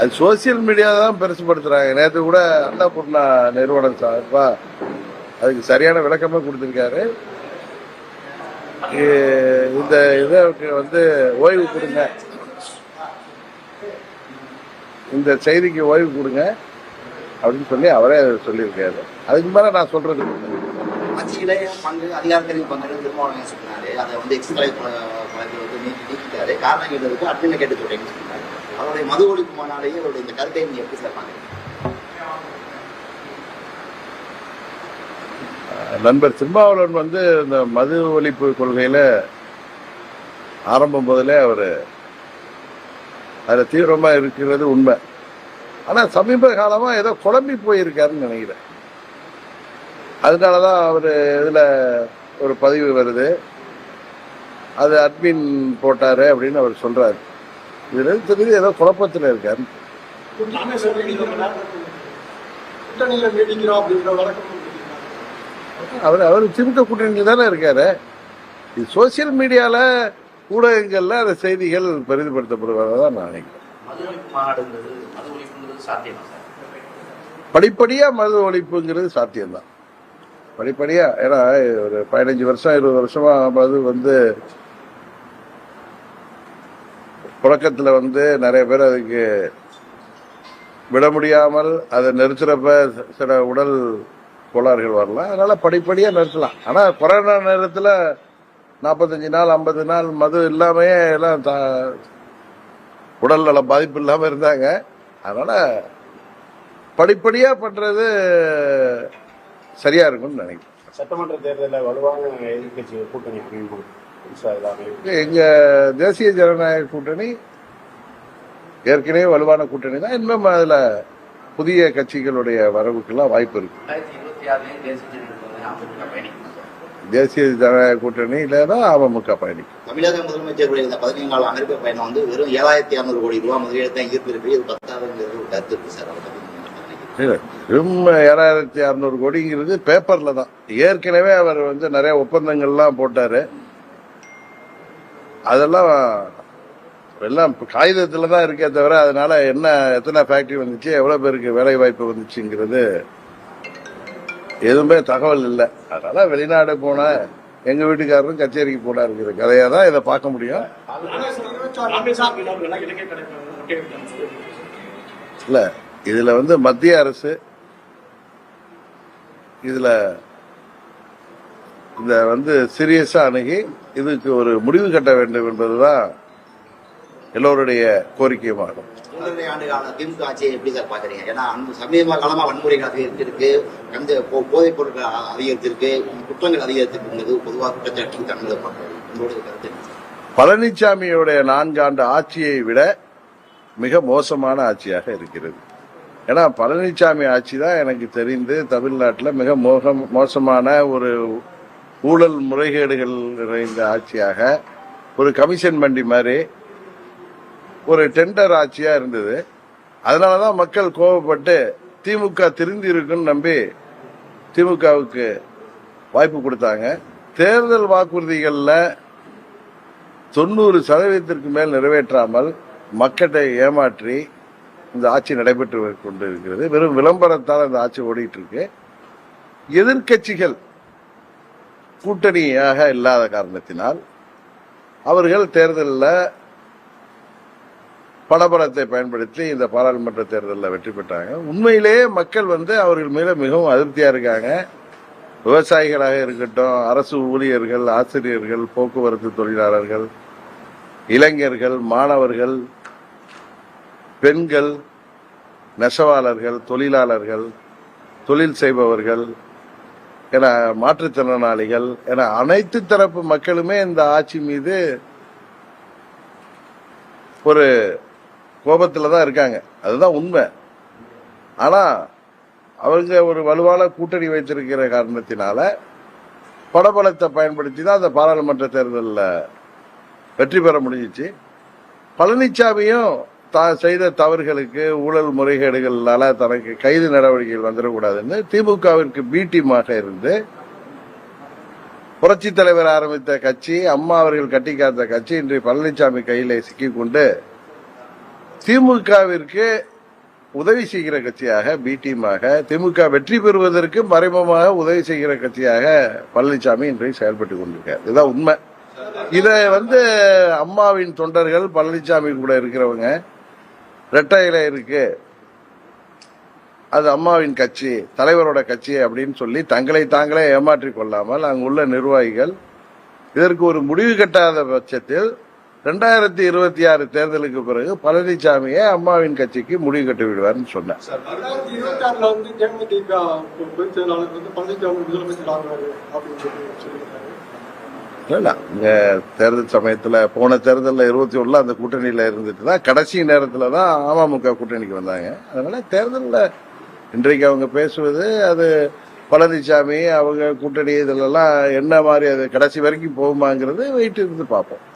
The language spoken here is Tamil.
அது சோசியல் மீடியா தான் பெருசுபடுத்துறாங்க. நேற்று கூட அன்னபூர்ணா நிறுவனம் சார்பா அதுக்கு சரியான விளக்கமே கொடுத்திருக்காரு. இந்த இதற்கு ஓய்வு கொடுங்க, இந்த செய்திக்கு ஓய்வு கொடுங்க அப்படின்னு சொல்லி அவரே சொல்லியிருக்காரு. அதுக்கு மேல நான் சொல்றது கட்சியிலே பங்கு அதிகாரத்தின் பங்கு திருமாவளவன் சொன்னாரு. அதை நீக்கிட்டாரு. காரணம் கேட்டதுக்கு அட்மினை கேட்டு சொல்றேன்னு சொன்னாரு. அவருடைய மது ஒழிப்பு மாநாளையே அவருடைய இந்த கருத்தை நீங்க எப்படி சேர்ப்பாங்க? நண்பர் திருமாவளவன் இந்த மது ஒழிப்பு கொள்கையில ஆரம்பம் போதிலே அவர் அதுல தீவிரமா இருக்கிறது உண்மை. ஆனா சமீப காலமா ஏதோ குழம்பி போயிருக்காருன்னு நினைக்கிறேன். அதனாலதான் அவரு இதுல ஒரு பதிவு வருது, அது அட்மின் போட்டாரு அப்படின்னு அவர் சொல்றாரு. இதுல தெரியுது ஏதோ குழப்பத்துல இருக்காரு. அவர் திமுக கூட்டணியில் தானே இருக்காரு. இது சோசியல் மீடியால ஊடகங்கள்ல அந்த செய்திகள் பெரிதுபடுத்தப்படுவதாக நான் நினைக்கிறேன். படிப்படியா மது ஒழிப்புங்கிறது சாத்தியம்தான். படிப்படியா, ஏன்னா ஒரு 15 வருஷம் 20 வருஷமா மது புழக்கத்துல நிறைய பேர் அதுக்கு விட முடியாமல் அதை நிறுத்துறப்ப சில உடல் கோளாறுகள் வரலாம். அதனால படிப்படியா நிறுத்தலாம். ஆனா கொரோனா நேரத்துல 45 நாள் 50 நாள் மது இல்லாமையே எல்லாம் உடல் நல பாதிப்பு இல்லாம இருந்தாங்க. அதனால படிப்படியா பண்றது சரியா இருக்கும்னு நினைக்கிறேன். சட்டமன்ற தேர்தலில் வலுவான எதிர்கட்சி கூட்டணி எங்க தேசிய ஜனநாயக கூட்டணி ஏற்கனவே வலுவான கூட்டணி தான். இன்னும் அதுல புதிய கட்சிகளுடைய வரவுக்கெல்லாம் வாய்ப்பு இருக்கு. தேசிய ஜனநாயக கூட்டணியில தான் அமமுக பயணிக்கும். தமிழக முதலமைச்சருடைய 14 நாள் அமெரிக்க பயணம் வெறும் 7,600 கோடி ரூபாய் முதலீடு தான் ஈர்த்திருக்கு. இது 10,000 ஒரு கருத்து இருக்கு சார். வெறும் 7,600 கோடிங்கிறது பேப்பர்ல தான். ஏற்கனவே அவர் நிறைய ஒப்பந்தங்கள்லாம் போட்டாரு. அதெல்லாம் எல்லாம் காகிதத்துல தான் இருக்கே தவிர அதனால எத்தனை ஃபேக்டரி வந்துச்சு, எவ்வளவு பேருக்கு வேலை வாய்ப்பு வந்துச்சுங்கிறது எதுவுமே தகவல் இல்லை. அதனால வெளிநாடு போன எங்க வீட்டுக்காரரும் கச்சேரிக்கு போனாருங்கிற கதையா தான் இதை பார்க்க முடியும். இல்ல, இதுல மத்திய அரசு இதுல இந்த சீரியஸா அணுகி இதுக்கு ஒரு முடிவு கட்ட வேண்டும் என்பதுதான் எல்லோருடைய கோரிக்கையுமாகும். 3 ஆண்டு கால திமுக ஆட்சியை எப்படி சார் பாக்குறீங்க? ஏன்னா சமீப காலமா வன்முறைகள் அதிகரித்திருக்கு, போதைப் பொருட்கள் அதிகரித்திருக்கு, குற்றங்கள் அதிகரித்திருக்கு, பொதுவாக குற்றச்சாட்டு தமிழக மக்களுடைய கருத்து. பழனிசாமியுடைய 4 ஆண்டு ஆட்சியை விட மிக மோசமான ஆட்சியாக இருக்கிறது. ஏன்னா பழனிசாமி ஆட்சி தான் எனக்கு தெரிந்து தமிழ்நாட்டில் மிக மோசமான ஒரு ஊழல் முறைகேடுகள் நிறைந்த ஆட்சியாக, ஒரு கமிஷன் மண்டி மாதிரி ஒரு டெண்டர் ஆட்சியா இருந்தது. அதனாலதான் மக்கள் கோபப்பட்டு திமுக திருந்தி இருக்குன்னு நம்பி திமுகவுக்கு வாய்ப்பு கொடுத்தாங்க. தேர்தல் வாக்குறுதிகள்ல 90% மேல் நிறைவேற்றாமல் மக்களை ஏமாற்றி இந்த ஆட்சி நடைபெற்று கொண்டு இருக்கிறது. வெறும் விளம்பரத்தால் இந்த ஆட்சி ஓடிட்டு இருக்கு. எதிர்கட்சிகள் கூட்டணியாக இல்லாத காரணத்தினால் அவர்கள் தேர்தலில் பணபலத்தை பயன்படுத்தி இந்த பாராளுமன்ற தேர்தலில் வெற்றி பெற்றாங்க. உண்மையிலேயே மக்கள் அவர்கள் மேல மிகவும் அதிருப்தியா இருக்காங்க. விவசாயிகளாக இருக்கட்டும், அரசு ஊழியர்கள், ஆசிரியர்கள், போக்குவரத்து தொழிலாளர்கள், இளைஞர்கள், மாணவர்கள், பெண்கள், நெசவாளர்கள், தொழிலாளர்கள், தொழில் செய்பவர்கள் என மாற்றுத்திறனாளிகள் என அனைத்து தரப்பு மக்களுமே இந்த ஆட்சி மீது ஒரு கோபத்துல தான் இருக்காங்க. அதுதான் உண்மை. ஆனா அவங்க ஒரு வலுவான கூட்டணி வைத்திருக்கிற காரணத்தினால பணபலத்தை பயன்படுத்தி தான் அந்த பாராளுமன்ற தேர்தலில் வெற்றி பெற முடிஞ்சிச்சு. பழனிசாமியும் தான் செய்த தவறுகளுக்கு, ஊழல் முறைகேடுகளால தனக்கு கைது நடவடிக்கைகள் வந்துடக்கூடாதுன்னு திமுகவிற்கு பி டீமாக இருந்து புரட்சி தலைவர் ஆரம்பித்த கட்சி, அம்மா அவர்கள் கட்டி காத்த கட்சி இன்று பழனிசாமி கையிலே சிக்கிக்கொண்டு திமுகவிற்கு உதவி செய்கிற கட்சியாக, பி டீமாக, திமுக வெற்றி பெறுவதற்கு மறைமுகமாக உதவி செய்கிற கட்சியாக பழனிசாமி இன்றைக்கு செயல்பட்டுக் கொண்டிருக்கார். இதுதான் உண்மை. இத அம்மாவின் தொண்டர்கள், பழனிசாமி கூட இருக்கிறவங்க, ரெட்டை இலை இருக்கு, அது அம்மாவின் கட்சி, தலைவரோட கட்சி அப்படின்னு சொல்லி தங்களை தாங்களே ஏமாற்றிக் கொள்ளாமல் அங்குள்ள நிர்வாகிகள் இதற்கு ஒரு முடிவு கட்டாத பட்சத்தில் 2026 தேர்தலுக்கு பிறகு பழனிசாமியை அம்மாவின் கட்சிக்கு முடிவு கட்டி விடுவார்னு சொன்னார். 2026 வந்து தேமுதிக பொதுச் செயலாளர் வந்து பழனிசாமி முதலமைச்சர் ஆகிறாரு அப்படின்னு சொல்லியிருக்காரு. இல்ல, இங்க தேர்தல் சமயத்துல போன தேர்தலில் 21 அந்த கூட்டணியில இருந்துட்டு தான் கடைசி நேரத்துல தான் அமமுக கூட்டணிக்கு வந்தாங்க. அதனால தேர்தலில் இன்றைக்கு அவங்க பேசுவது அது பழனிசாமி அவங்க கூட்டணி இதுல எல்லாம் என்ன மாதிரி அது கடைசி வரைக்கும் போகுமாங்கிறது வெயிட் இருந்து பார்ப்போம்.